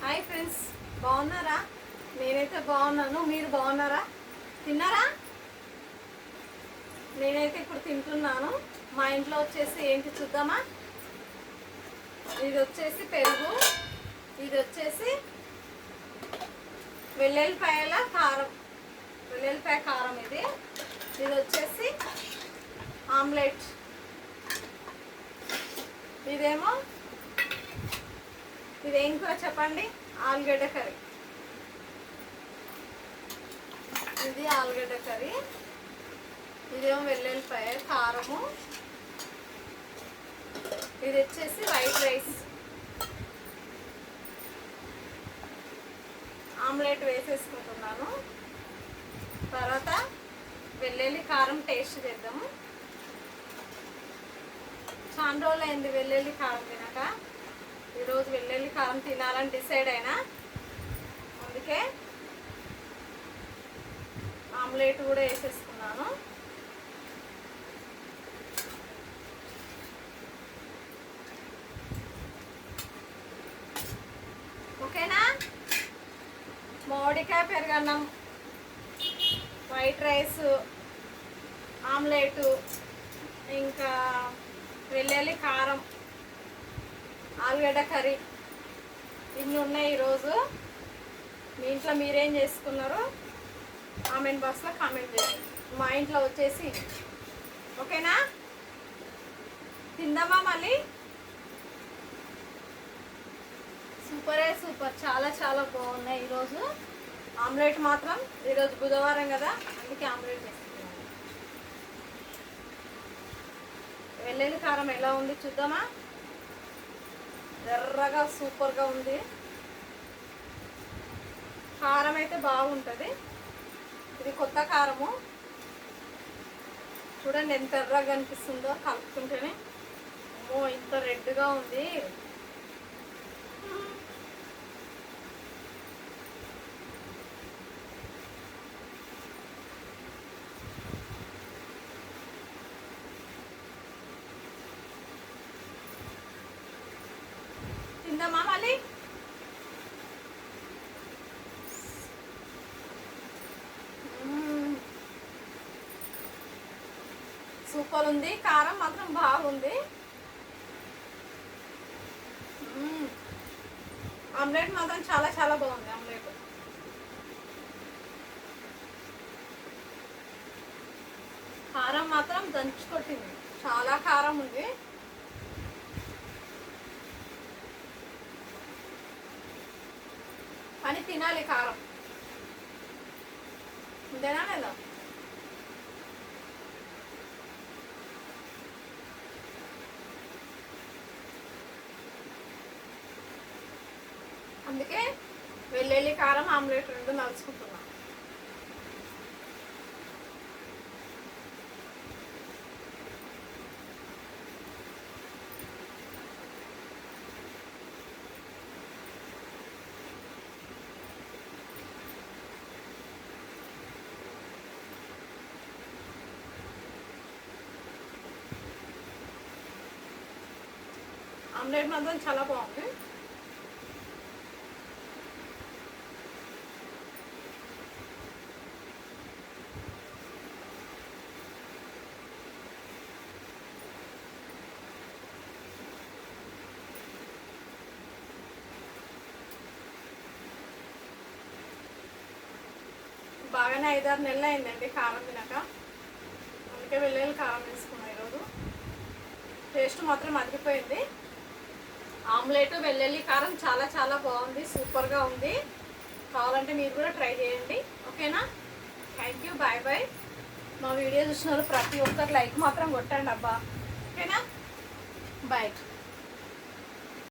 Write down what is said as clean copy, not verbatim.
Hi friends, బాగున్నారా? నేనైతే బాగున్నాను. మీరు బాగున్నారా? తిన్నారా? నేనైతే ఇప్పుడు తింటున్నాను. మా ఇంట్లో వచ్చేసి ఏంటి చూద్దామా? ఇది వచ్చేసి పెరుగు, ఇది వచ్చేసి వెల్లుల్లిపాయల కారం, వెల్లుల్లిపాయ కారం. ఇది వచ్చేసి ఆమ్లెట్. ఇదేమో ఇదేం కూర చెప్పండి? ఆలుగడ్డ కర్రీ. ఇది ఆలుగడ్డ కర్రీ. ఇదేమో వెల్లుల్లిపాయ కారము. ఇది వచ్చేసి వైట్ రైస్. ఆమ్లెట్ వేసేసుకుంటున్నాను. తర్వాత వెల్లుల్లి కారం టేస్ట్ చేద్దాము. చాలా రోజులు అయింది వెల్లుల్లి కారం తినక. ఈరోజు వెల్లుల్లి కారం తినాలని డిసైడ్ అయినా, అందుకే ఆమ్లెట్ కూడా వేసేసుకున్నాను. ఓకేనా? మామిడికాయ పెరుగన్నం, వైట్ రైస్, ఆమ్లెట్, ఇంకా వెల్లుల్లి కారం, ఆలుగడ్డ కర్రీ, ఇన్ని ఉన్నాయి ఈరోజు. మీ ఇంట్లో మీరేం చేసుకున్నారో కామెంట్ బాక్స్లో కామెంట్ చేయండి. మా ఇంట్లో వచ్చేసి ఓకేనా? తిందామా మళ్ళీ? సూపరే సూపర్, చాలా చాలా బాగున్నాయి ఈరోజు. ఆమ్లెట్ మాత్రం ఈరోజు బుధవారం కదా, అందుకే ఆమ్లెట్ వేసుకున్నాను. వెల్లుల్లి కారం ఎలా ఉంది చూద్దామా? ఎర్రగా సూపర్గా ఉంది. కారం అయితే బాగుంటుంది. ఇది కొత్త కారము. చూడండి ఎంత ఎర్రగా అనిపిస్తుందో కలుపుతుంటేనే. అమ్మో, ఇంత రెడ్గా ఉంది. తిందామా మళ్ళీ? సూపర్ ఉంది. కారం మాత్రం బాగుంది. ఆమ్లెట్ మాత్రం చాలా చాలా బాగుంది. ఆమ్లెట్ కారం మాత్రం దంచుకొట్టింది. చాలా కారం ఉంది. కానీ తినాలి కారం. అంతేనా లేదా? అందుకే వెల్లుల్లి కారం ఆమ్లెట్ రెండు నలుచుకుంటున్నా. ఆమ్లెట్ మాత్రం చాలా బాగుంది. బాగానే 5-6 నెలలు అయిందండి కారం తినక. అందుకే వెల్లుల్లి కారం వేసుకున్నాను ఈరోజు. టేస్ట్ మాత్రం అదిరిపోయింది. ఆమ్లెట్ వెల్లుల్లి కారం చాలా చాలా బాగుంది. సూపర్గా ఉంది. కావాలంటే మీరు కూడా ట్రై చేయండి. ఓకేనా? Thank you. Bye bye. మా వీడియో చూసిన ప్రతి ఒక్కరు లైక్ మాత్రం కొట్టండి అబ్బా. ఓకేనా? బాయ్.